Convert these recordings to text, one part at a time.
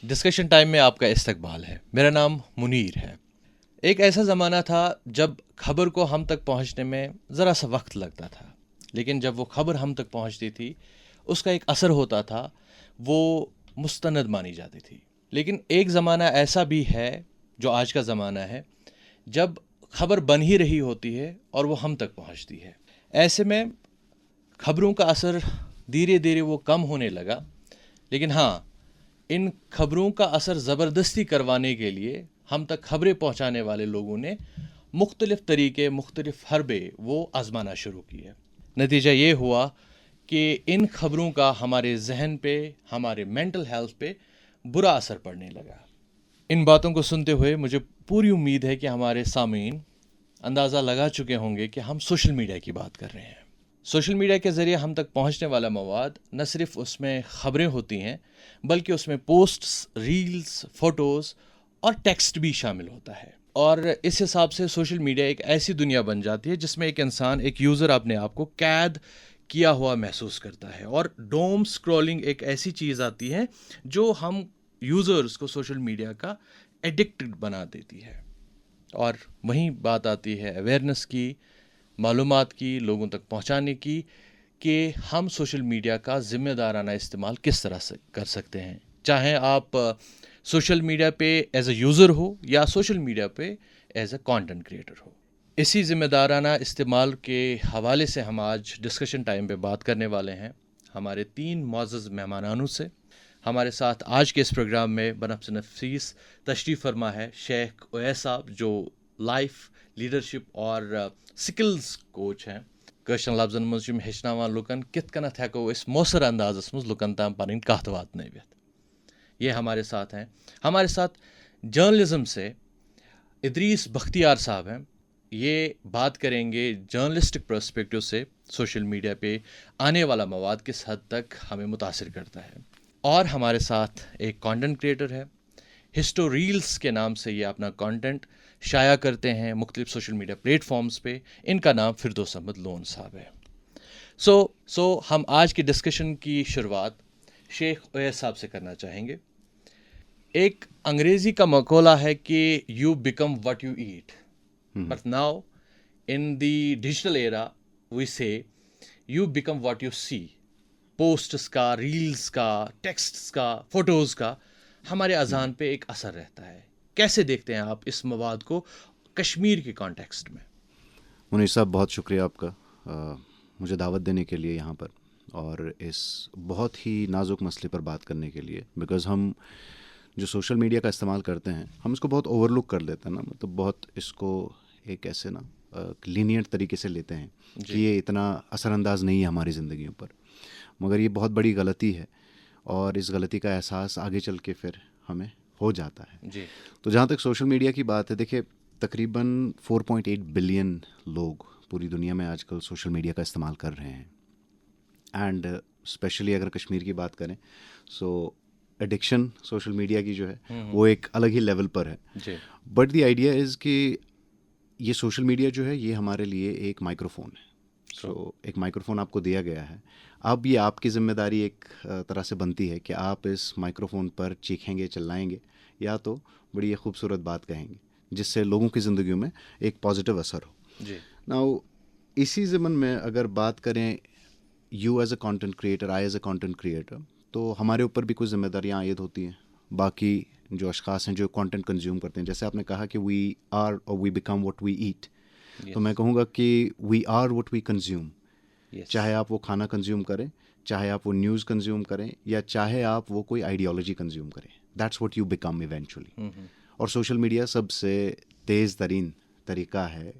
Discussion time में आपका इस्तकबाल है। मेरा नाम मुनीर है। एक ऐसा ज़माना था जब खबर को हम तक पहुंचने में ज़रा सा वक्त लगता था, लेकिन जब वो खबर हम तक पहुंचती थी उसका एक असर होता था, वो मुस्तनद मानी जाती थी। लेकिन एक ज़माना ऐसा भी है जो आज का ज़माना है, जब खबर बन ही रही होती है और वो हम तक पहुंचती है। ऐसे में खबरों का असर धीरे धीरे वो कम होने लगा। लेकिन हाँ, इन खबरों का असर ज़बरदस्ती करवाने के लिए हम तक खबरें पहुंचाने वाले लोगों ने मुख्तलिफ़ तरीके, मुख्तलिफ़ हरबे वो आजमाना शुरू किए। नतीजा ये हुआ कि इन खबरों का हमारे जहन पे, हमारे मेंटल हेल्थ पे बुरा असर पड़ने लगा। इन बातों को सुनते हुए मुझे पूरी उम्मीद है कि हमारे सामीन अंदाज़ा लगा चुके होंगे कि हम सोशल मीडिया की बात कर रहे हैं। सोशल मीडिया के ज़रिए हम तक पहुंचने वाला मवाद न सिर्फ उसमें ख़बरें होती हैं, बल्कि उसमें पोस्ट्स, रील्स, फ़ोटोज़ और टेक्स्ट भी शामिल होता है। और इस हिसाब से सोशल मीडिया एक ऐसी दुनिया बन जाती है जिसमें एक इंसान, एक यूज़र अपने आप को कैद किया हुआ महसूस करता है। और डोम स्क्रॉलिंग एक ऐसी चीज़ आती है जो हम यूज़र्स को सोशल मीडिया का एडिक्टेड बना देती है। और वहीं बात आती है अवेयरनेस की, मालूमात की, लोगों तक पहुंचाने की, कि हम सोशल मीडिया का ज़िम्मेदाराना इस्तेमाल किस तरह से कर सकते हैं। चाहे आप सोशल मीडिया पे एज अ यूज़र हो या सोशल मीडिया पे एज अ कंटेंट क्रिएटर हो। इसी ज़िम्मेदाराना इस्तेमाल के हवाले से हम आज डिस्कशन टाइम पे बात करने वाले हैं हमारे 3 मुअज़्ज़ज़ मेहमानानों से। हमारे साथ आज के इस प्रोग्राम में बनफ्स नफीस तशरीफ़ फरमा है शेख उवैस साहब, जो लाइफ, लीडरशिप और स्किल्स कोच हैं। कशर लफ्जन मज हेचनावान लुकन कित कनत हेको अस मौसर अंदाजस मज लुकन ताम पन कथ वातनवित। ये हमारे साथ हैं। हमारे साथ जर्नलिज्म से इदरीस बख्तियार साहब हैं। ये बात करेंगे जर्नलिस्टिक पर्सपेक्टिव से सोशल मीडिया पे आने वाला मवाद किस हद तक हमें मुतासिर करता है। और हमारे साथ एक कंटेंट क्रिएटर है, हिस्टो रील्स के नाम से ये अपना कंटेंट शाया करते हैं मुख्तलिफ सोशल मीडिया प्लेटफॉर्म्स पे। इनका नाम फिरदौस अहमद लोन साहब है। सो हम आज की डिस्कशन की शुरुआत शेख उवैस साहब से करना चाहेंगे। एक अंग्रेजी का मकौला है कि you become what you eat, but now in the digital era we see you become what you see. Posts का, रील्स का, टेक्स्ट्स का, फोटोज़ का हमारे अजान पे एक असर रहता है। कैसे देखते हैं आप इस मवाद को कश्मीर के कॉन्टेक्स्ट में? मुनीर साहब, बहुत शुक्रिया आपका मुझे दावत देने के लिए यहाँ पर, और इस बहुत ही नाजुक मसले पर बात करने के लिए। बिकॉज़ हम जो सोशल मीडिया का इस्तेमाल करते हैं, हम इसको बहुत ओवरलुक कर देते हैं ना, मतलब बहुत इसको एक ऐसे ना लीनियंट तरीके से लेते हैं कि ये इतना असरअंदाज नहीं है हमारी ज़िंदगियों पर। मगर ये बहुत बड़ी गलती है, और इस गलती का एहसास आगे चल के फिर हमें हो जाता है जी। तो जहाँ तक सोशल मीडिया की बात है, देखिए तकरीबन 4.8 बिलियन लोग पूरी दुनिया में आजकल सोशल मीडिया का इस्तेमाल कर रहे हैं। एंड स्पेशली अगर कश्मीर की बात करें, सो एडिक्शन सोशल मीडिया की जो है वो एक अलग ही लेवल पर है। बट द आइडिया इज़ कि ये सोशल मीडिया जो है ये हमारे लिए एक माइक्रोफोन है। सो एक माइक्रोफोन आपको दिया गया है। अब ये आपकी ज़िम्मेदारी एक तरह से बनती है कि आप इस माइक्रोफोन पर चीखेंगे, चिल्लाएंगे, या तो बड़ी खूबसूरत बात कहेंगे जिससे लोगों की ज़िंदगियों में एक पॉजिटिव असर हो। नाउ इसी ज़मन में अगर बात करें, you as a content creator, I as a content creator, तो हमारे ऊपर भी कुछ जिम्मेदारियाँ आयद होती हैं। बाकी जो अशख़ास हैं जो कंटेंट कंज्यूम करते हैं, जैसे आपने कहा कि वी आर और we become what we eat, तो मैं कहूँगा कि we are what we consume. चाहे आप वो खाना कंज्यूम करें, चाहे आप वो न्यूज़ कंज्यूम करें, या चाहे आप वो कोई आइडियोलॉजी कंज्यूम करें, that's what you become eventually. और सोशल मीडिया सबसे तेज़ तरीन तरीका है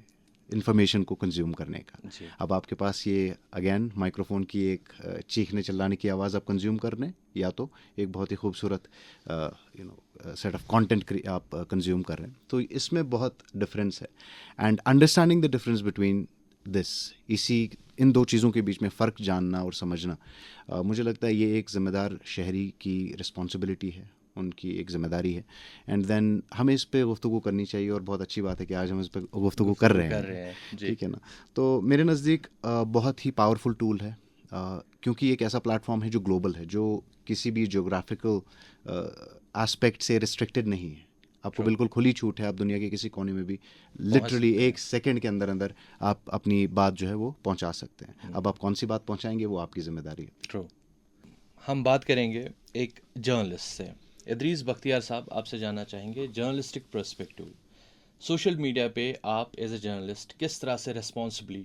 इन्फॉर्मेशन को कंज्यूम करने का। अब आपके पास ये अगेन माइक्रोफोन की एक चीखने चिल्लाने की आवाज़ आप कंज्यूम कर रहे हैं, या तो एक बहुत ही खूबसूरत सेट ऑफ कंटेंट आप कंज्यूम कर रहे हैं। तो इसमें बहुत डिफरेंस है, and understanding the difference between this, इन दो चीज़ों के बीच में फ़र्क जानना और समझना, मुझे लगता है ये एक ज़िम्मेदार शहरी की रिस्पॉन्सिबिलिटी है, उनकी एक ज़िम्मेदारी है। एंड देन हमें इस पे गुफ्तगू करनी चाहिए, और बहुत अच्छी बात है कि आज हम इस पे गुफ्तगू कर रहे हैं। ठीक है ना? तो मेरे नज़दीक बहुत ही पावरफुल टूल है, क्योंकि एक ऐसा प्लेटफॉर्म है जो ग्लोबल है, जो किसी भी जोग्राफिकल एस्पेक्ट से रिस्ट्रिक्टेड नहीं है। आपको बिल्कुल खुली छूट है, आप दुनिया के किसी कोने में भी लिटरली एक सेकंड के अंदर अंदर आप अपनी बात जो है वो पहुंचा सकते हैं। अब आप कौन सी बात पहुंचाएंगे वो आपकी जिम्मेदारी है। ट्रू। हम बात करेंगे एक जर्नलिस्ट से। इदरीस बख्तियार साहब, आपसे जानना चाहेंगे जर्नलिस्टिक पर्सपेक्टिव, सोशल मीडिया पे आप एज ए जर्नलिस्ट किस तरह से रिस्पॉन्सिबली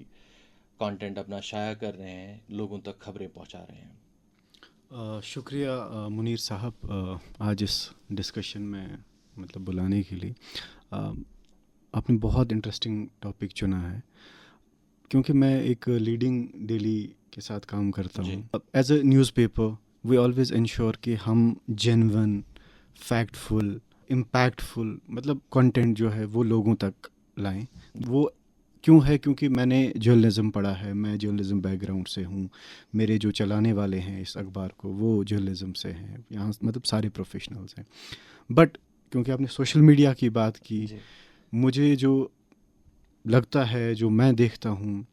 कंटेंट अपना शाया कर रहे हैं, लोगों तक खबरें पहुंचा रहे हैं? शुक्रिया मुनीर साहब, आज इस डिस्कशन में मतलब बुलाने के लिए। आपने बहुत इंटरेस्टिंग टॉपिक चुना है, क्योंकि मैं एक लीडिंग डेली के साथ काम करता हूँ। As a newspaper we always ensure कि हम जेन्युइन, फैक्टफुल, इम्पैक्टफुल मतलब कंटेंट जो है वो लोगों तक लाएं। वो क्यों है? क्योंकि मैंने जर्नलिज्म पढ़ा है, मैं जर्नलिज्म बैकग्राउंड से हूँ, मेरे जो चलाने वाले हैं इस अखबार को वो जर्नलिज्म से हैं, यहाँ मतलब सारे प्रोफेशनल्स हैं। बट क्योंकि आपने सोशल मीडिया की बात की, मुझे जो लगता है, जो मैं देखता हूँ,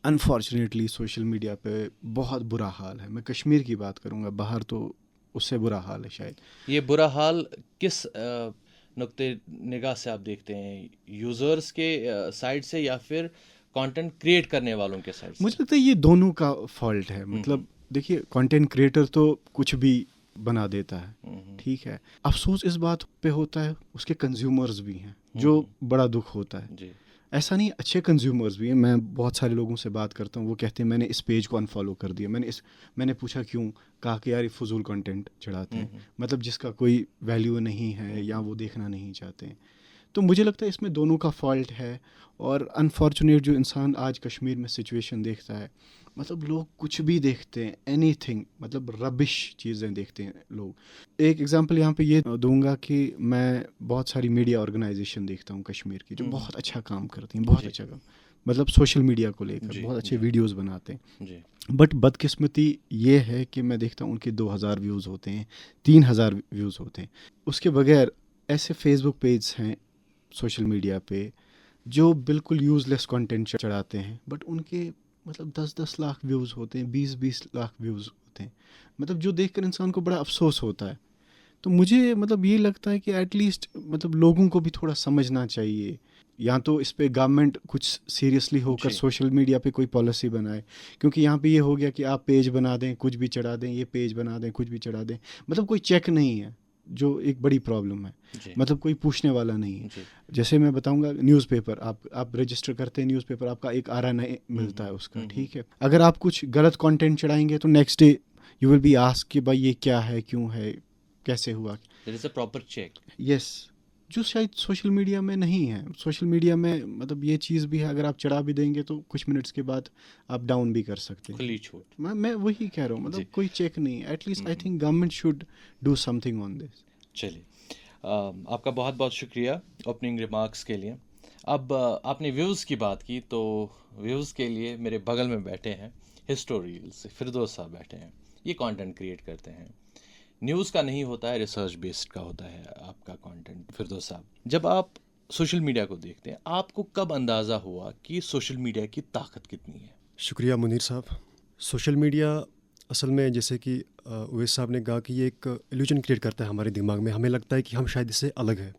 अनफॉर्चुनेटली सोशल मीडिया पे बहुत बुरा हाल है। मैं कश्मीर की बात करूँगा, बाहर तो उससे बुरा हाल है शायद। ये बुरा हाल किस नुक्ते निगाह से आप देखते हैं? यूज़र्स के साइड से या फिर कंटेंट क्रिएट करने वालों के साइड से? मुझे लगता है ये दोनों का फॉल्ट है। मतलब देखिए, कंटेंट क्रिएटर तो कुछ भी बना देता है, ठीक है। अफसोस इस बात पे होता है उसके कंज्यूमर्स भी हैं, जो बड़ा दुख होता है जी। ऐसा नहीं, अच्छे कंज्यूमर्स भी हैं। मैं बहुत सारे लोगों से बात करता हूँ, वो कहते हैं मैंने इस पेज को अनफॉलो कर दिया। मैंने पूछा क्यों? कहा कि यार ये फजूल कंटेंट चढ़ाते हैं, मतलब जिसका कोई वैल्यू नहीं है या वो देखना नहीं चाहते हैं। तो मुझे लगता है इसमें दोनों का फॉल्ट है। और अनफॉर्चुनेट जो इंसान आज कश्मीर में सिचुएशन देखता है, मतलब लोग कुछ भी देखते हैं, एनीथिंग, मतलब रबिश चीज़ें देखते हैं लोग। एक एग्जांपल यहाँ पे ये दूंगा कि मैं बहुत सारी मीडिया ऑर्गेनाइजेशन देखता हूँ कश्मीर की, जो बहुत अच्छा काम करती हैं, बहुत अच्छा काम, मतलब सोशल मीडिया को लेकर बहुत अच्छे वीडियोस बनाते हैं। बट बदकिस्मती ये है कि मैं देखता हूँ उनके 2000 व्यूज़ होते हैं, 3000 व्यूज़ होते हैं। उसके बगैर ऐसे फेसबुक पेज हैं सोशल मीडिया पे जो बिल्कुल यूज़लेस कंटेंट चढ़ाते हैं, बट उनके मतलब 10-10 लाख व्यूज़ होते हैं, 20-20 लाख व्यूज़ होते हैं, मतलब जो देखकर इंसान को बड़ा अफसोस होता है। तो मुझे मतलब ये लगता है कि एटलीस्ट मतलब लोगों को भी थोड़ा समझना चाहिए, या तो इस पे गवर्नमेंट कुछ सीरियसली होकर सोशल मीडिया पे कोई पॉलिसी बनाए। क्योंकि यहाँ पे ये हो गया कि आप पेज बना दें, कुछ भी चढ़ा दें, ये पेज बना दें, कुछ भी चढ़ा दें, मतलब कोई चेक नहीं है, जो एक बड़ी प्रॉब्लम है। मतलब कोई पूछने वाला नहीं है। जैसे मैं बताऊंगा, न्यूज़पेपर आप रजिस्टर करते हैं न्यूज़पेपर, आपका एक RNA मिलता है उसका, ठीक है। अगर आप कुछ गलत कंटेंट चढ़ाएंगे तो next day you will be ask कि भाई ये क्या है, क्यों है, कैसे हुआ। There is a proper check. Yes, जो शायद सोशल मीडिया में नहीं है। सोशल मीडिया में मतलब ये चीज़ भी है, अगर आप चढ़ा भी देंगे तो कुछ मिनट्स के बाद आप डाउन भी कर सकते हैं, खुली छूट। मैं वही कह रहा हूँ, मतलब कोई चेक नहीं। At least I think government should do something on this. चलिए, आपका बहुत बहुत शुक्रिया ओपनिंग रिमार्क्स के लिए। अब आपने व्यूज़ की बात की, तो व्यूज़ के लिए मेरे बगल में बैठे हैं हिस्टोरियल से फिरदौस साहब बैठे हैं। ये कंटेंट क्रिएट करते हैं, न्यूज़ का नहीं होता है, रिसर्च बेस्ड का होता है आपका कंटेंट। फिरदौस साहब, जब आप सोशल मीडिया को देखते हैं, आपको कब अंदाज़ा हुआ कि सोशल मीडिया की ताकत कितनी है? शुक्रिया मुनीर साहब। सोशल मीडिया असल में जैसे कि उवैस साहब ने कहा कि ये एक इल्यूजन क्रिएट करता है हमारे दिमाग में। हमें लगता है कि हम शायद इससे अलग है,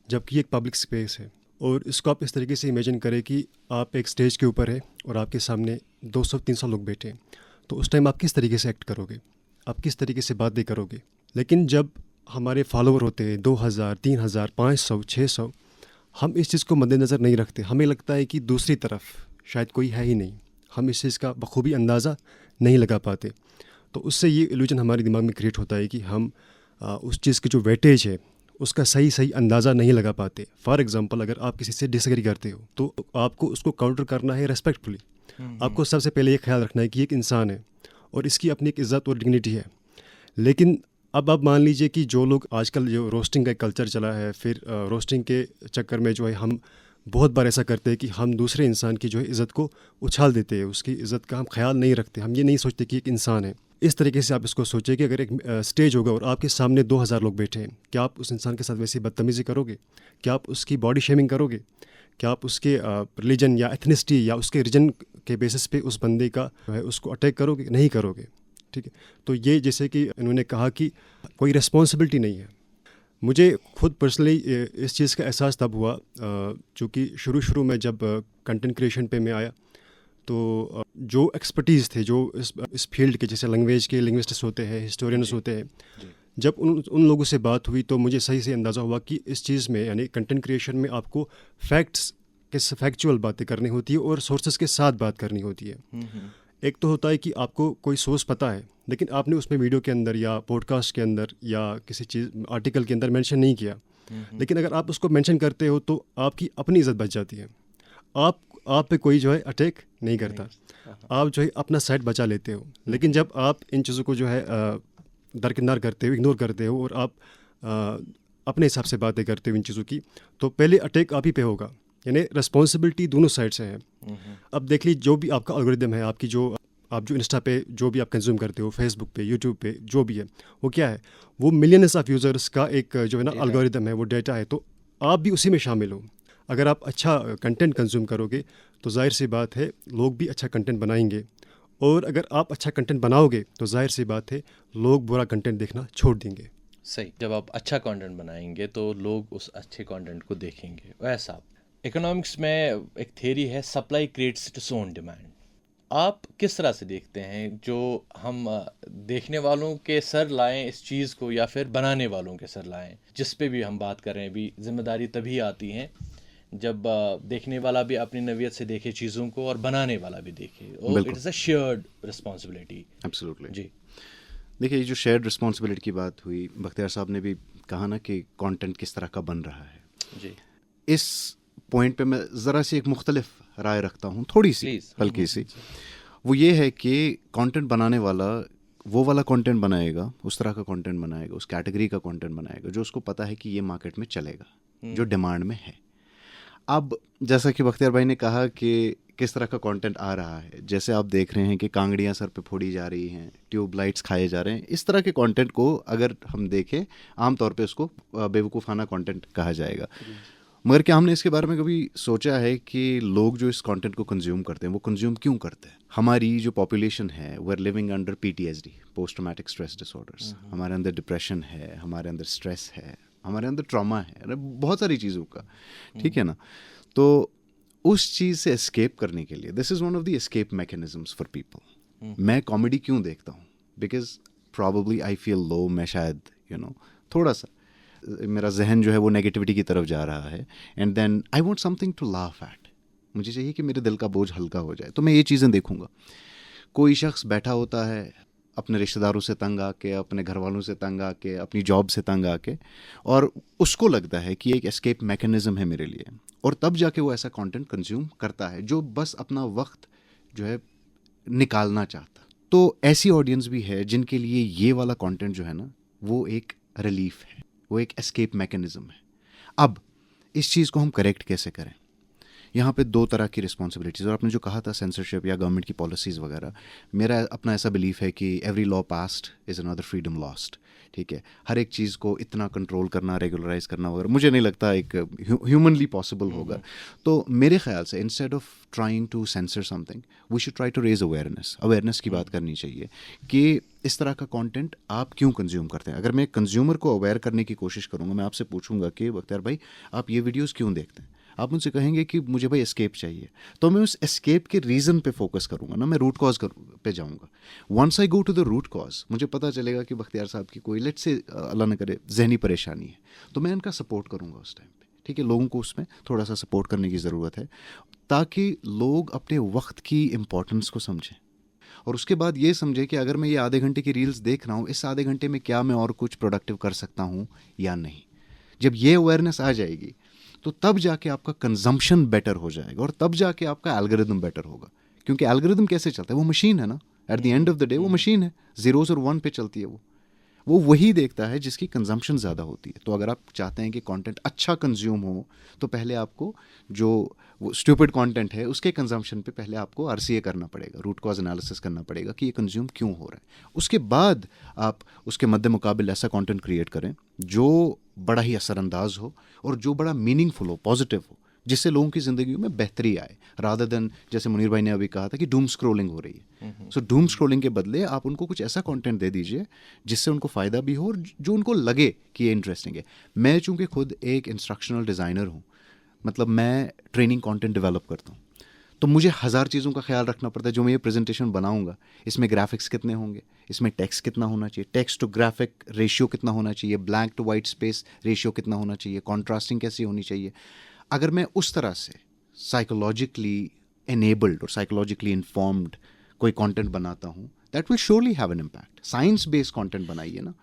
जबकि एक पब्लिक स्पेस है। और इसको आप इस तरीके से इमेजिन करें कि आप एक स्टेज के ऊपर है और आपके सामने 200-300 लोग बैठे हैं, तो उस टाइम आप किस तरीके से एक्ट करोगे, आप किस तरीके से बातें करोगे। लेकिन जब हमारे फॉलोवर होते हैं 2000, 3000, 500, 600, हम इस चीज़ को मद्देनज़र नहीं रखते। हमें लगता है कि दूसरी तरफ शायद कोई है ही नहीं, हम इस चीज़ का बखूबी अंदाज़ा नहीं लगा पाते। तो उससे ये इल्यूजन हमारे दिमाग में क्रिएट होता है कि हम उस चीज़ की जो वेटेज है उसका सही अंदाज़ा नहीं लगा पाते। फॉर एग्ज़ाम्पल, अगर आप किसी से डिसएग्री करते हो तो आपको उसको काउंटर करना है रेस्पेक्टफुली। आपको सबसे पहले ये ख्याल रखना है कि एक इंसान है और इसकी अपनी एक इज़्ज़त और डिग्निटी है। लेकिन अब आप मान लीजिए कि जो लोग आजकल जो रोस्टिंग का कल्चर चला है, फिर रोस्टिंग के चक्कर में जो है हम बहुत बार ऐसा करते हैं कि हम दूसरे इंसान की जो है इज़्ज़त को उछाल देते हैं, उसकी इज़्ज़त का हम ख्याल नहीं रखते। हम ये नहीं सोचते कि एक इंसान है। इस तरीके से आप इसको सोचिए कि अगर एक स्टेज होगा और आपके सामने 2000 लोग बैठे हैं, क्या आप उस इंसान के साथ वैसी बदतमीज़ी करोगे? क्या आप उसकी बॉडी शेमिंग करोगे? क्या आप उसके रिलीजन या एथनिसिटी या उसके रीजन के बेसिस पे उस बंदे का जो है उसको अटैक करोगे? नहीं करोगे, ठीक है। तो ये जैसे कि इन्होंने कहा कि कोई रिस्पॉन्सिबिलिटी नहीं है, मुझे खुद पर्सनली इस चीज़ का एहसास तब हुआ चूँकि शुरू में जब कंटेंट क्रिएशन पे मैं आया, तो जो एक्सपर्टीज़ थे जो इस फील्ड के, जैसे लैंग्वेज के लिंग्विस्टिक्स होते हैं, हिस्टोरियंस होते हैं, जब उन लोगों से बात हुई तो मुझे सही से अंदाज़ा हुआ कि इस चीज़ में, यानी कंटेंट क्रिएशन में, आपको फैक्चुअल बातें करनी होती है और सोर्सेज के साथ बात करनी होती है। एक तो होता है कि आपको कोई सोर्स पता है, लेकिन आपने उसमें वीडियो के अंदर या पॉडकास्ट के अंदर या किसी चीज़ आर्टिकल के अंदर मेंशन नहीं किया, लेकिन अगर आप उसको मेंशन करते हो तो आपकी अपनी इज़्ज़त बच जाती है। आप पे कोई जो है अटैक नहीं करता, आप जो है अपना साइड बचा लेते हो। लेकिन जब आप इन चीज़ों को जो है दरकिनार करते हो, इग्नोर करते हो और आप अपने हिसाब से बातें करते हो इन चीज़ों की, तो पहले अटैक आप ही पे होगा। यानी रिस्पॉन्सिबिलिटी दोनों साइड से है। अब देख लीजिए, जो भी आपका एल्गोरिदम है, आपकी जो आप जो इंस्टा पे जो भी आप कंज्यूम करते हो, फेसबुक पे, यूट्यूब पे, जो भी है, वो क्या है, वो मिलियंस ऑफ यूज़र्स का एक जो है ना एल्गोरिदम है, वो डेटा है। तो आप भी उसी में शामिल हो। अगर आप अच्छा कंटेंट कंज्यूम करोगे तो जाहिर सी बात है लोग भी अच्छा कंटेंट बनाएंगे, और अगर आप अच्छा कंटेंट बनाओगे तो जाहिर सी बात है लोग बुरा कंटेंट देखना छोड़ देंगे। सही, जब आप अच्छा कंटेंट बनाएंगे तो लोग उस अच्छे कंटेंट को देखेंगे। वैसा इकोनॉमिक्स में एक थ्योरी है, supply creates its own demand. आप किस तरह से देखते हैं, जो हम देखने वालों के सर लाएं इस चीज़ को, या फिर बनाने वालों के सर लाएं? जिस पे भी हम बात कर रहे हैं, भी जिम्मेदारी तभी आती है जब देखने वाला भी अपनी नवियत से देखे चीज़ों को और बनाने वाला भी देखे, और it is a shared responsibility. Absolutely जी, देखिए, ये जो शेयर्ड रिस्पॉन्सिबिलिटी की बात हुई, बख्तियार साहब ने भी कहा ना कि कंटेंट किस तरह का बन रहा है। जी, इस पॉइंट पे मैं ज़रा सी एक मुख्तलिफ राय रखता हूँ, थोड़ी सी, प्लीज़। हल्की सी। वो ये है कि कंटेंट बनाने वाला वो वाला कंटेंट बनाएगा, उस तरह का कंटेंट बनाएगा, उस कैटेगरी का कंटेंट बनाएगा जो उसको पता है कि ये मार्केट में चलेगा, जो डिमांड में है। अब जैसा कि बख्तियार भाई ने कहा कि किस तरह का कंटेंट आ रहा है, जैसे आप देख रहे हैं कि कांगड़ियाँ सर पे फोड़ी जा रही हैं, ट्यूब लाइट्स खाए जा रहे हैं, इस तरह के कंटेंट को अगर हम देखें, आमतौर पे उसको बेवकूफ़ाना कंटेंट कहा जाएगा। मगर क्या हमने इसके बारे में कभी सोचा है कि लोग जो इस कंटेंट को कंज्यूम करते हैं वो कंज्यूम क्यों करते हैं? हमारी जो पॉपुलेशन है, we are living under PTSD, post traumatic stress disorders. हमारे अंदर डिप्रेशन है, हमारे अंदर स्ट्रेस है, हमारे अंदर ट्रॉमा है, बहुत सारी चीज़ों का, ठीक है ना? तो उस चीज़ से एस्केप करने के लिए, this is one of the escape mechanisms for people. मैं कॉमेडी क्यों देखता हूँ? Because probably I feel low, मैं शायद थोड़ा सा मेरा जहन जो है वो नेगेटिविटी की तरफ जा रहा है, and then I want something to laugh at. मुझे चाहिए कि मेरे दिल का बोझ हल्का हो जाए, तो मैं ये चीज़ें देखूंगा। कोई शख्स बैठा होता है अपने रिश्तेदारों से तंग आके, अपने घर वालों से तंग आके, अपनी जॉब से तंग आके, और उसको लगता है कि एक एस्केप मैकेनिज्म है मेरे लिए, और तब जाके वो ऐसा कंटेंट कंज्यूम करता है जो बस अपना वक्त जो है निकालना चाहता। तो ऐसी ऑडियंस भी है जिनके लिए ये वाला कंटेंट जो है ना, वो एक रिलीफ है, वो एक एस्केप मैकेनिज्म है। अब इस चीज़ को हम करेक्ट कैसे करें? यहाँ पे दो तरह की रिस्पॉन्सिबिलिटीज़, और आपने जो कहा था सेंसरशिप या गवर्नमेंट की पॉलिसीज़ वगैरह, मेरा अपना ऐसा बिलीफ है कि every law passed is another freedom lost. ठीक है, हर एक चीज़ को इतना कंट्रोल करना, रेगुलराइज करना वगैरह मुझे नहीं लगता एक ह्यूमनली पॉसिबल होगा। तो मेरे ख्याल से instead of trying to censor something, we should try to raise awareness की बात करनी चाहिए कि इस तरह का कंटेंट आप क्यों कंज्यूम करते हैं। अगर मैं कंज्यूमर को अवेयर करने की कोशिश करूँगा, मैं आपसे पूछूंगा कि बख्तियार भाई आप ये वीडियोज़ क्यों देखते हैं, आप मुझसे कहेंगे कि मुझे भाई एस्केप चाहिए, तो मैं उस एस्केप के रीज़न पे फोकस करूंगा ना, मैं रूट कॉज पे जाऊंगा। Once I go to the root cause, मुझे पता चलेगा कि बख्तियार साहब की कोई लेट से अल्लाह न करे जहनी परेशानी है, तो मैं इनका सपोर्ट करूंगा उस टाइम पे। ठीक है, लोगों को उसमें थोड़ा सा सपोर्ट करने की ज़रूरत है ताकि लोग अपने वक्त की इम्पोर्टेंस को समझें, और उसके बाद ये समझे कि अगर मैं ये आधे घंटे की रील्स देख रहा हूँ, इस आधे घंटे में क्या मैं और कुछ प्रोडक्टिव कर सकता हूँ या नहीं। जब ये अवेयरनेस आ जाएगी तो तब जाके आपका कंजम्पशन बेटर हो जाएगा, और तब जाके आपका एल्गोरिदम बेटर होगा। क्योंकि एल्गोरिदम कैसे चलता है, वो मशीन है ना, at the end of the day वो मशीन है, जीरोस और वन पे चलती है। वो वही देखता है जिसकी कंजम्पशन ज़्यादा होती है। तो अगर आप चाहते हैं कि कंटेंट अच्छा कंज्यूम हो, तो पहले आपको जो वो स्टूपिड कंटेंट है उसके कंजम्पशन पे पहले आपको RCA करना पड़ेगा, रूट कॉज एनालिसिस करना पड़ेगा कि ये कंज्यूम क्यों हो रहा है। उसके बाद आप उसके मद्दे मुकाबिल ऐसा कंटेंट क्रिएट करें जो बड़ा ही असरअंदाज हो और जो बड़ा मीनिंगफुल हो, पॉजिटिव हो। जिससे लोगों की ज़िंदगी में बेहतरी आए, रादर देन जैसे मुनीर भाई ने अभी कहा था कि डूम स्क्रोलिंग हो रही है। सो डूम स्क्रोलिंग के बदले आप उनको कुछ ऐसा कंटेंट दे दीजिए जिससे उनको फ़ायदा भी हो और जो उनको लगे कि ये इंटरेस्टिंग है। मैं चूँकि खुद एक इंस्ट्रक्शनल डिज़ाइनर हूँ, मतलब मैं ट्रेनिंग कंटेंट डेवलप करता हूँ, तो मुझे 1000 चीज़ों का ख्याल रखना पड़ता है। जो मैं ये प्रेजेंटेशन बनाऊंगा, इसमें ग्राफिक्स कितने होंगे, इसमें टेक्स्ट कितना होना चाहिए, टेक्स्ट टू ग्राफिक रेशियो कितना होना चाहिए, blank to white space ratio कितना होना चाहिए, कॉन्ट्रास्टिंग कैसी होनी चाहिए। अगर मैं उस तरह से साइकोलॉजिकली एनेबल्ड और साइकोलॉजिकली इन्फॉर्म्ड कोई कंटेंट बनाता हूँ, that will surely have an impact. Science based content बनाइए ना,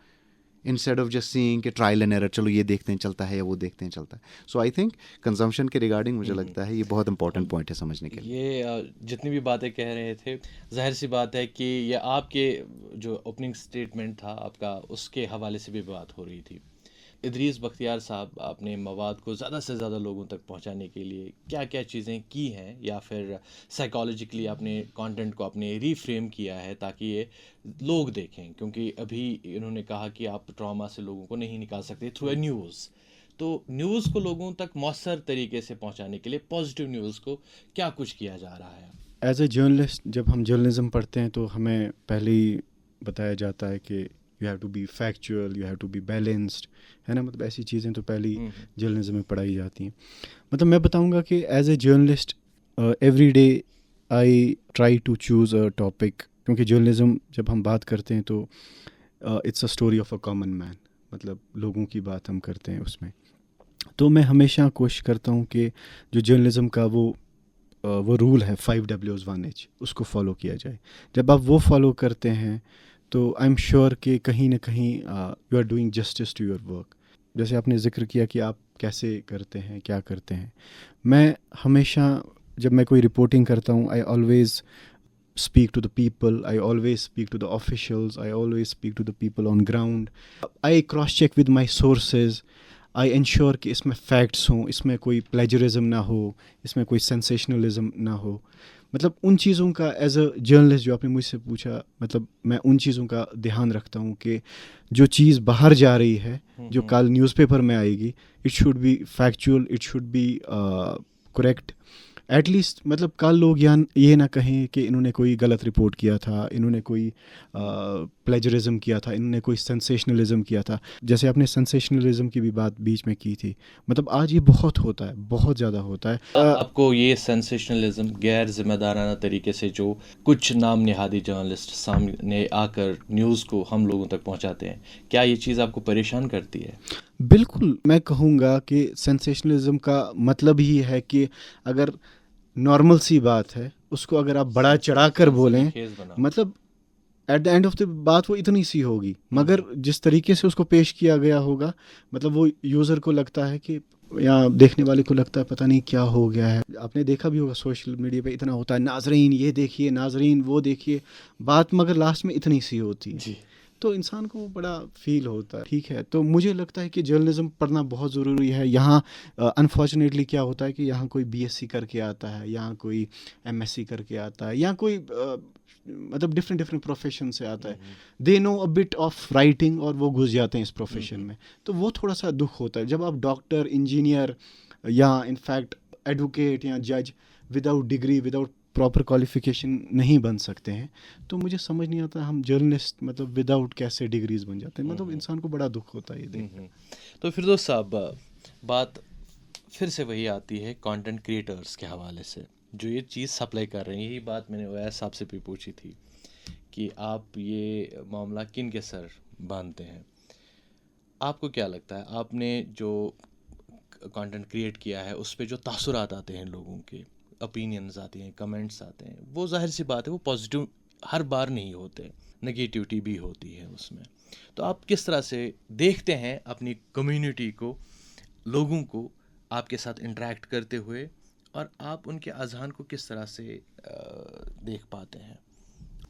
इंस्टेड ऑफ जस्ट सीइंग कि ट्रायल एंड एरर, चलो ये देखते हैं चलता है या वो देखते हैं चलता है। सो आई थिंक कंजम्पशन के रिगार्डिंग मुझे लगता है ये बहुत इंपॉर्टेंट पॉइंट है समझने के लिए। ये जितनी भी बातें कह रहे थे, जाहिर सी बात है कि ये आपके जो ओपनिंग स्टेटमेंट था आपका, उसके हवाले से भी बात हो रही थी। इदरीस बख्तियार साहब, आपने मवाद को ज़्यादा से ज़्यादा लोगों तक पहुंचाने के लिए क्या क्या चीज़ें की हैं, या फिर साइकोलॉजिकली आपने कंटेंट को अपने रीफ्रेम किया है ताकि ये लोग देखें? क्योंकि अभी इन्होंने कहा कि आप ट्रॉमा से लोगों को नहीं निकाल सकते थ्रू ए न्यूज़, तो न्यूज़ को लोगों तक मौसर तरीके से पहुंचाने के लिए पॉजिटिव न्यूज़ को क्या कुछ किया जा रहा है? एज ए जर्नलिस्ट जब हम जर्नलिज्म पढ़ते हैं तो हमें पहले ही बताया जाता है कि you have to be factual, you have to be balanced, है ना। मतलब ऐसी चीज़ें तो पहले ही जर्नलिज्म में पढ़ाई जाती हैं। मतलब मैं बताऊंगा कि as a journalist every day I try to choose a topic, क्योंकि जर्नलिज्म जब हम बात करते हैं तो it's a story of a common man, मतलब लोगों की बात हम करते हैं उसमें। तो मैं हमेशा कोशिश करता हूँ कि जो जर्नलिज्म का वो रूल है 5W1H, उसको फॉलो किया जाए। जब आप वो फॉलो करते हैं तो आई एम श्योर कि कहीं ना कहीं you are doing justice to your work. जैसे आपने जिक्र किया कि आप कैसे करते हैं, क्या करते हैं, मैं हमेशा जब मैं कोई रिपोर्टिंग करता हूँ, I always speak to the people, I always speak to the officials, I always speak to the people on ground, I cross check with my sources, I ensure कि इसमें facts हों, इसमें कोई plagiarism ना हो, इसमें कोई sensationalism ना हो। मतलब उन चीज़ों का एज अ जर्नलिस्ट जो आपने मुझसे पूछा, मतलब मैं उन चीज़ों का ध्यान रखता हूँ कि जो चीज़ बाहर जा रही है, जो कल न्यूज़पेपर में आएगी, it should be factual, it should be correct at least. मतलब कल लोग ये ना कहें कि इन्होंने कोई गलत रिपोर्ट किया था, इन्होंने कोई प्लेजरिज्म किया था, इन्होंने कोई सेंसेशनलिज्म किया था। जैसे आपने सेंसेशनलिज्म की भी बात बीच में की थी, मतलब आज ये बहुत होता है, बहुत ज़्यादा होता है। आपको ये सेंसेशनलिज्म, गैर जिम्मेदाराना तरीके से जो कुछ नाम निहादी जर्नलिस्ट सामने आकर न्यूज़ को हम लोगों तक पहुंचाते हैं, क्या ये चीज़ आपको परेशान करती है? बिल्कुल, मैं कहूँगा कि सेंसेशनलिज्म का मतलब ही है कि अगर नॉर्मल सी बात है उसको अगर आप बड़ा चढ़ा कर बोलें, मतलब at the end of the बात वो इतनी सी होगी, मगर जिस तरीके से उसको पेश किया गया होगा, मतलब वो यूज़र को लगता है कि, या देखने वाले को लगता है पता नहीं क्या हो गया है। आपने देखा भी होगा सोशल मीडिया पे इतना होता है, नाजरीन ये देखिए, नाजरीन वो देखिए, बात मगर लास्ट में इतनी सी होती है जी। तो इंसान को बड़ा फील होता है। ठीक है, तो मुझे लगता है कि जर्नलिज्म पढ़ना बहुत ज़रूरी है। यहाँ अनफॉर्चुनेटली क्या होता है कि यहाँ कोई बीएससी करके आता है, यहाँ कोई एमएससी करके आता है, यहाँ कोई मतलब डिफरेंट प्रोफेशन से आता है, they know a bit of writing और वो घुस जाते हैं इस प्रोफेशन में, तो वो थोड़ा सा दुख होता है। जब आप डॉक्टर, इंजीनियर या इनफैक्ट एडवोकेट या जज without degree, without proper qualification नहीं बन सकते हैं, तो मुझे समझ नहीं आता हम जर्नलिस्ट मतलब विदाउट कैसे डिग्रीज बन जाते हैं। मतलब इंसान को बड़ा दुख होता है ये देख। तो फिरदौस साहब, बात फिर से वही आती है कंटेंट क्रिएटर्स के हवाले से जो ये चीज़ सप्लाई कर रहे हैं। यही बात मैंने ओवैस साहब से भी पूछी थी कि आप ये मामला किन के सर बांधते हैं? आपको क्या लगता है, आपने जो कंटेंट क्रिएट किया है उस पर जो तासुरात आते हैं, लोगों के ओपिनियंस आती हैं, कमेंट्स आते हैं, वो जाहिर सी बात है वो पॉजिटिव हर बार नहीं होते, नेगेटिविटी भी होती है उसमें। तो आप किस तरह से देखते हैं अपनी कम्युनिटी को, लोगों को आपके साथ इंटरेक्ट करते हुए, और आप उनके अज़हान को किस तरह से देख पाते हैं?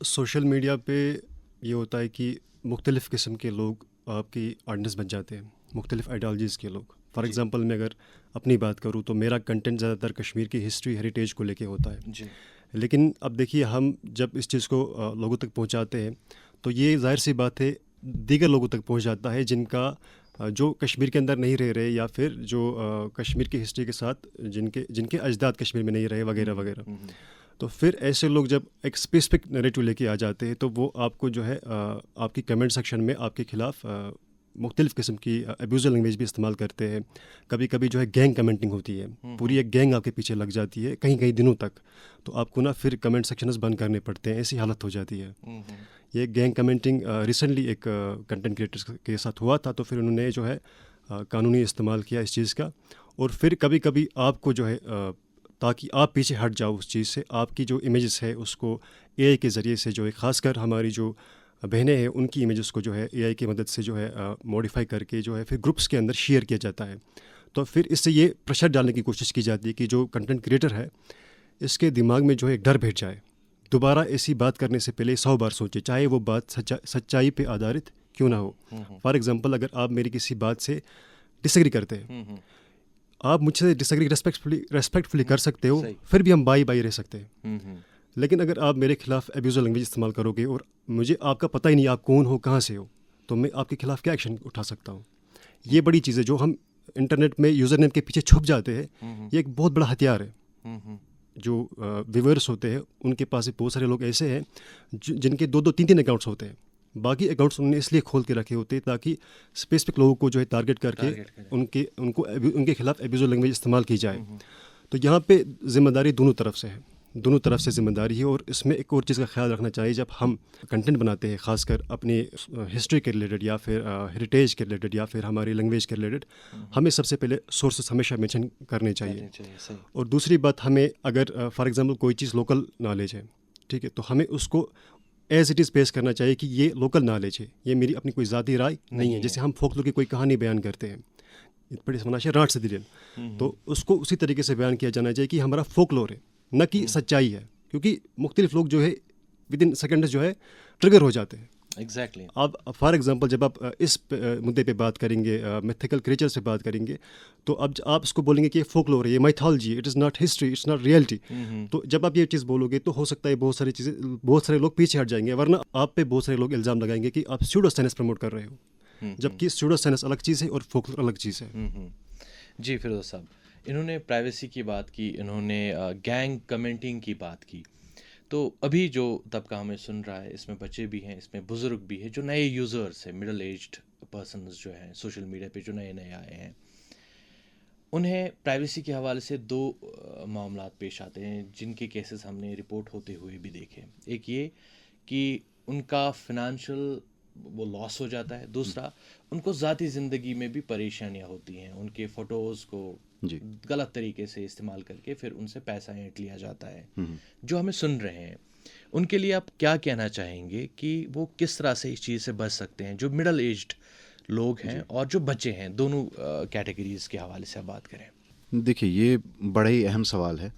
सोशल मीडिया पे ये होता है कि मुख्तलिफ़ किस्म के लोग आपकी ऑडियंस बन जाते हैं, मुख्तलिफ़ आइडियोलॉजीज़ के लोग। फॉर एग्ज़ाम्पल मैं अगर अपनी बात करूँ तो मेरा कंटेंट ज़्यादातर कश्मीर की हिस्ट्री, हेरिटेज को लेके होता है जी। लेकिन अब देखिए, हम जब इस चीज़ को लोगों तक पहुंचाते हैं तो ये जाहिर सी बात है दीगर लोगों तक पहुंच जाता है जिनका जो कश्मीर के अंदर नहीं रह रहे या फिर जो कश्मीर की हिस्ट्री के साथ जिनके जिनके अजदाद कश्मीर में नहीं रहे वगैरह वगैरह। तो फिर ऐसे लोग जब एक स्पेसिफिक नैरेटिव लेके आ जाते हैं तो वो आपको जो है आपकी कमेंट सेक्शन में आपके खिलाफ मुख्तलिफ़ किस्म की अब्यूज़िव लैंग्वेज भी इस्तेमाल करते हैं। कभी कभी जो है गैंग कमेंटिंग होती है, पूरी एक गैंग आपके पीछे लग जाती है कहीं कहीं दिनों तक, तो आपको ना फिर कमेंट सेक्शंस बंद करने पड़ते हैं, ऐसी हालत हो जाती है। ये गैंग कमेंटिंग रिसेंटली एक कंटेंट क्रिएटर्स के साथ हुआ था, तो फिर उन्होंने जो है कानूनी इस्तेमाल किया इस चीज़ का। और फिर कभी कभी आपको जो है ताकि आप पीछे हट जाओ उस चीज़ से, आपकी जो इमेजेस है उसको एआई के ज़रिए से जो है ख़ासकर हमारी जो बहनें हैं उनकी इमेजेस को जो है एआई की मदद से जो है मॉडिफाई करके जो है फिर ग्रुप्स के अंदर शेयर किया जाता है। तो फिर इससे ये प्रेशर डालने की कोशिश की जाती है कि जो कंटेंट क्रिएटर है इसके दिमाग में जो है एक डर बैठ जाए, दोबारा ऐसी बात करने से पहले 100 बार सोचे, चाहे वो बात सच्चाई पे आधारित क्यों ना हो। फॉर एग्जांपल, अगर आप मेरी किसी बात से डिसएग्री करते हैं, आप मुझसे डिसएग्री रेस्पेक्टफुली कर सकते हो, फिर भी हम बाई बाई रह सकते हैं। लेकिन अगर आप मेरे खिलाफ अब्यूज़िव लैंग्वेज इस्तेमाल करोगे और मुझे आपका पता ही नहीं आप कौन हो, कहाँ से हो, तो मैं आपके खिलाफ क्या एक्शन उठा सकता हूँ। ये बड़ी चीज़ है जो हम इंटरनेट में यूज़र नेम के पीछे छुप जाते हैं, ये एक बहुत बड़ा हथियार है। जो व्यूअर्स होते हैं उनके पास बहुत सारे लोग ऐसे हैं जिनके 2-2, 3-3 अकाउंट्स होते हैं। बाकी अकाउंट्स उन्होंने इसलिए खोल के रखे होते हैं ताकि स्पेसिफिक लोगों को जो है टारगेट करके उनके खिलाफ अब्यूज़िव लैंग्वेज इस्तेमाल की जाए। तो यहाँ पे जिम्मेदारी दोनों तरफ से है, दोनों तरफ से जिम्मेदारी है। और इसमें एक और चीज़ का ख्याल रखना चाहिए, जब हम कंटेंट बनाते हैं खासकर अपनी हिस्ट्री के रिलेटेड या फिर हेरिटेज के रिलेटेड या फिर हमारी लैंग्वेज के रिलेटेड, हमें सबसे पहले सोर्सेस हमेशा मेंशन करने चाहिए। और दूसरी बात, हमें अगर फॉर एग्जांपल कोई चीज़ लोकल नॉलेज है, ठीक है, तो हमें उसको एज इट इज़ पेश करना चाहिए कि ये लोकल नॉलेज है, ये मेरी अपनी कोई ज़ाती राय नहीं है। जैसे हम फोकलोर की कोई कहानी बयान करते हैं, बड़ी समनाशा राट से दिल, तो उसको उसी तरीके से बयान किया जाना चाहिए कि हमारा फोकलोर है, न कि सच्चाई है। क्योंकि मुख्तलिफ लोग जो है विद इन सेकेंड जो है ट्रिगर हो जाते हैं। एग्जैक्टली। आप फॉर एग्जांपल जब आप इस मुद्दे पे बात करेंगे, मिथिकल क्रिएचर से बात करेंगे, तो अब आप इसको बोलेंगे कि ये फोकलोर है, ये mythology, it is not history, it's not reality. तो जब आप ये चीज़ बोलोगे तो हो सकता है बहुत सारे लोग पीछे हट जाएंगे, वरना आप पे बहुत सारे लोग इल्ज़ाम लगाएंगे कि आप स्यूडो साइंस प्रमोट कर रहे हो, जबकि स्यूडो साइंस अलग चीज़ है और फोकलोर अलग चीज़ है। जी फिरोज साहब, इन्होंने प्राइवेसी की बात की, इन्होंने गैंग कमेंटिंग की बात की। तो अभी जो तबका हमें सुन रहा है, इसमें बच्चे भी हैं, इसमें बुज़ुर्ग भी हैं, जो नए यूज़र्स हैं, मिडल एज्ड पर्सन्स जो हैं सोशल मीडिया पे जो नए नए आए हैं, उन्हें प्राइवेसी के हवाले से 2 मामलात पेश आते हैं जिनके केसेस हमने रिपोर्ट होते हुए भी देखे। एक ये कि उनका फिनेंशियल वो लॉस हो जाता है, दूसरा उनको ज़ाती ज़िंदगी में भी परेशानियां होती हैं, उनके फ़ोटोज़ को गलत तरीके से इस्तेमाल करके फिर उनसे पैसा ऐंठ लिया जाता है। जो हमें सुन रहे हैं उनके लिए आप क्या कहना चाहेंगे कि वो किस तरह से इस चीज़ से बच सकते हैं, जो मिडल एज्ड लोग हैं और जो बच्चे हैं, दोनों कैटेगरीज के हवाले से आप बात करें। देखिए, ये बड़ा ही अहम सवाल है।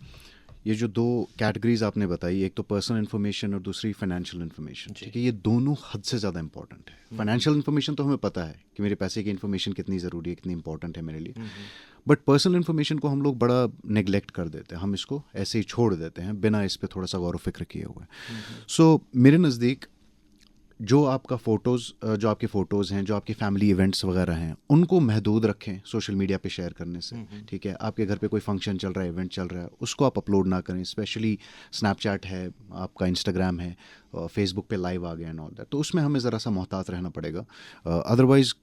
ये जो 2 कैटेगरीज आपने बताई, एक तो पर्सनल इन्फॉर्मेशन और दूसरी फाइनेंशियल इन्फॉर्मेशन, ठीक है, ये दोनों हद से ज़्यादा इंपॉर्टेंट है। फाइनेंशियल इन्फॉर्मेशन तो हमें पता है कि मेरे पैसे की इन्फॉर्मेशन कितनी ज़रूरी है, कितनी इंपॉर्टेंट है मेरे लिए, बट पर्सनल इन्फॉर्मेशन को हम लोग बड़ा नेग्लेक्ट कर देते हैं, हम इसको ऐसे ही छोड़ देते हैं बिना इस पर थोड़ा सा गौर व फिक्र किए हुए। सो मेरे नज़दीक जो आपके फ़ोटोज़ हैं, जो आपके फैमिली इवेंट्स वगैरह हैं, उनको महदूद रखें सोशल मीडिया पे शेयर करने से, ठीक है। आपके घर पे कोई फंक्शन चल रहा है, इवेंट चल रहा है, उसको आप अपलोड ना करें। स्पेशली स्नैपचैट है, आपका इंस्टाग्राम है, फेसबुक पे लाइव आ गया एंड ऑल दैट, तो उसमें हमें ज़रा सा मोहतात रहना पड़ेगा। अदरवाइज़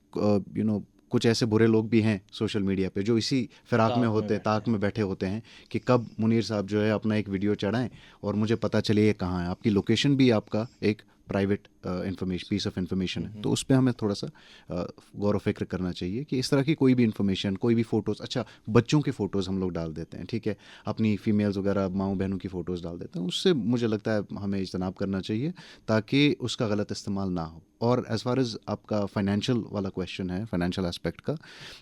कुछ ऐसे बुरे लोग भी हैं सोशल मीडिया पे जो इसी फिराक में होते हैं, ताक में बैठे होते हैं कि कब मुनीर साहब जो है अपना एक वीडियो चढ़ाएं और मुझे पता चले ये कहाँ है। आपकी लोकेशन भी आपका एक प्राइवेट पीस ऑफ इन्फॉर्मेशन है, तो उस पर हमें थोड़ा सा गौर व फिक्र करना चाहिए कि इस तरह की कोई भी इन्फॉर्मेशन, कोई भी फ़ोटोज़, अच्छा बच्चों के फ़ोटोज़ हम लोग डाल देते हैं, ठीक है, अपनी फ़ीमेल्स वगैरह माँओं बहनों की फ़ोटोज़ डाल देते हैं, उससे मुझे लगता है हमें इज्तनाब करना चाहिए ताकि उसका गलत इस्तेमाल ना हो। और एज़ फार एज़ आपका फाइनेंशियल वाला क्वेश्चन है, फाइनेंशियल एस्पेक्ट का,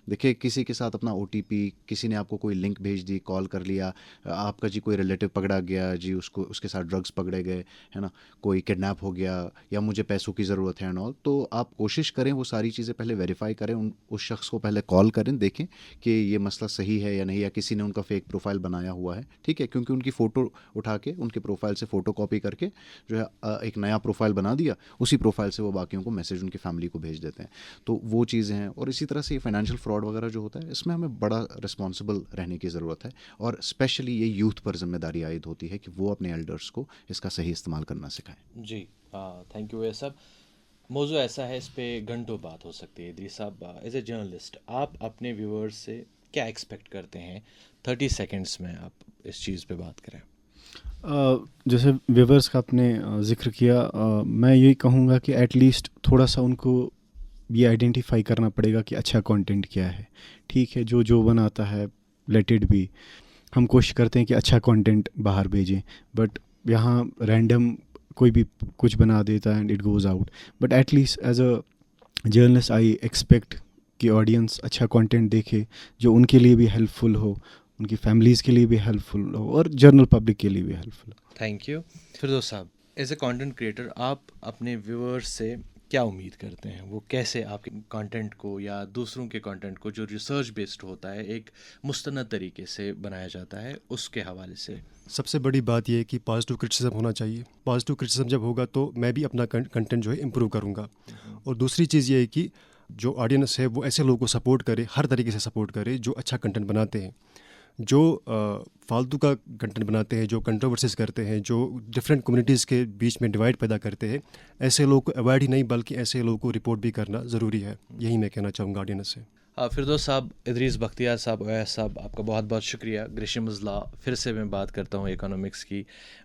देखिए किसी के साथ अपना OTP, किसी ने आपको कोई लिंक भेज दी, कॉल कर लिया, आपका जी कोई रिलेटिव पकड़ा गया जी, उसके साथ ड्रग्स पकड़े गए, है ना, कोई किडनैप हो गया या मुझे पैसों की ज़रूरत है एंड ऑल, तो आप कोशिश करें वो सारी चीज़ें पहले वेरीफाई करें, उस शख्स को पहले कॉल करें, देखें कि ये मसला सही है या नहीं, या किसी ने उनका फेक प्रोफाइल बनाया हुआ है, ठीक है, क्योंकि उनकी फ़ोटो उठा के उनके प्रोफाइल से फ़ोटो कॉपी करके जो है एक नया प्रोफाइल बना दिया, उसी प्रोफाइल से वो बाकियों को मैसेज उनकी फैमिली को भेज देते हैं। तो वो चीज़ें हैं। और इसी तरह से ये फाइनेंशियल फ्रॉड वगैरह जो होता है, इसमें हमें बड़ा रिस्पॉन्सिबल रहने की ज़रूरत है, और स्पेशली ये यूथ पर जिम्मेदारी आयद होती है कि वो अपने एल्डर्स को इसका सही इस्तेमाल करना सिखाएं। जी थैंक यू। ये सब मौजू ऐसा है, इस पे घंटों बात हो सकती है। इदरीस साहब, एज ए जर्नलिस्ट आप अपने व्यूअर्स से क्या एक्सपेक्ट करते हैं? 30 सेकंड्स में आप इस चीज़ पे बात करें। जैसे व्यूअर्स का आपने ज़िक्र किया, मैं यही कहूँगा कि एटलीस्ट थोड़ा सा उनको ये आइडेंटिफाई करना पड़ेगा कि अच्छा कंटेंट क्या है। ठीक है, जो बनाता है लेट इट बी। हम कोशिश करते हैं कि अच्छा कंटेंट बाहर भेजें, बट यहाँ रैंडम कोई भी कुछ बना देता है and it goes out. But at least as a journalist I expect कि ऑडियंस अच्छा कंटेंट देखे जो उनके लिए भी हेल्पफुल हो, उनकी फैमिलीज़ के लिए भी हेल्पफुल हो, और जनरल पब्लिक के लिए भी हेल्पफुल हो। Thank you. फिरदौस साहब, एज ए कंटेंट क्रिएटर आप अपने व्यूअर्स से क्या उम्मीद करते हैं? वो कैसे आपके कंटेंट को या दूसरों के कंटेंट को जो रिसर्च बेस्ड होता है, एक मुस्तनद तरीके से बनाया जाता है, उसके हवाले से? सबसे बड़ी बात यह है कि पॉजिटिव क्रिटिसिज्म होना चाहिए। पॉजिटिव क्रिटिसिज्म जब होगा तो मैं भी अपना कंटेंट जो है इम्प्रूव करूँगा। और दूसरी चीज़ ये है कि जो ऑडियंस है वो ऐसे लोगों को सपोर्ट करे, हर तरीके से सपोर्ट करे जो अच्छा कंटेंट बनाते हैं। जो फालतू का कंटेंट बनाते हैं, जो कंट्रोवर्सीज करते हैं, जो डिफरेंट कम्युनिटीज़ के बीच में डिवाइड पैदा करते हैं, ऐसे लोगों को अवॉइड ही नहीं बल्कि ऐसे लोगों को रिपोर्ट भी करना ज़रूरी है। यही मैं कहना चाहूँगा ऑडियंस से। फिरदौस साहब, इदरीस बख्तियार साहब, ओवैस साहब, आपका बहुत बहुत शुक्रिया। ग्रिशम अज़ला, फिर से मैं बात करता हूँ इकोनॉमिक्स की।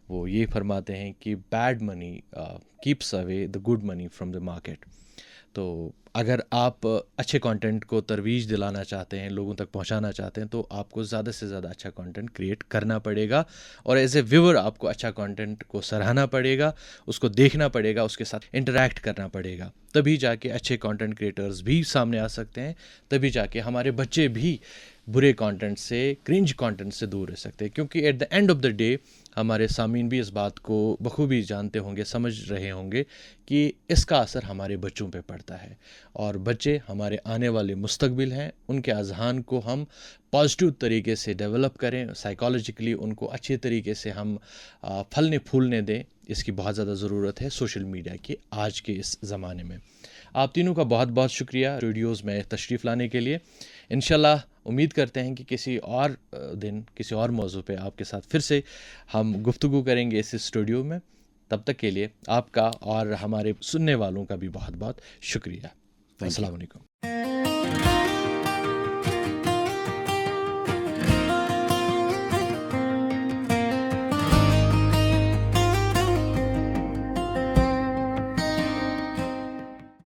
वो ये फरमाते हैं कि bad money keeps away the good money from the market. तो अगर आप अच्छे कंटेंट को तरवीज दिलाना चाहते हैं, लोगों तक पहुंचाना चाहते हैं, तो आपको ज़्यादा से ज़्यादा अच्छा कंटेंट क्रिएट करना पड़ेगा, और एज ए व्यूअर आपको अच्छा कंटेंट को सराहना पड़ेगा, उसको देखना पड़ेगा, उसके साथ इंटरैक्ट करना पड़ेगा। तभी जाके अच्छे कंटेंट क्रिएटर्स भी सामने आ सकते हैं, तभी जाके हमारे बच्चे भी बुरे कंटेंट से, क्रिंज कंटेंट से दूर रह सकते हैं। क्योंकि at the end of the day हमारे सामीन भी इस बात को बखूबी जानते होंगे, समझ रहे होंगे कि इसका असर हमारे बच्चों पे पड़ता है, और बच्चे हमारे आने वाले मुस्तकबिल हैं। उनके अज़हान को हम पॉजिटिव तरीके से डेवलप करें, साइकोलॉजिकली उनको अच्छे तरीके से हम फलने फूलने दें, इसकी बहुत ज़्यादा ज़रूरत है सोशल मीडिया की आज के इस ज़माने में। आप तीनों का बहुत बहुत शुक्रिया रेडियोज़ में तशरीफ़ लाने के लिए। इंशाल्लाह उम्मीद करते हैं कि किसी और दिन किसी और मौजू पे आपके साथ फिर से हम गुफ्तगू करेंगे इस स्टूडियो में। तब तक के लिए आपका और हमारे सुनने वालों का भी बहुत बहुत शुक्रिया। अस्सलाम वालेकुम।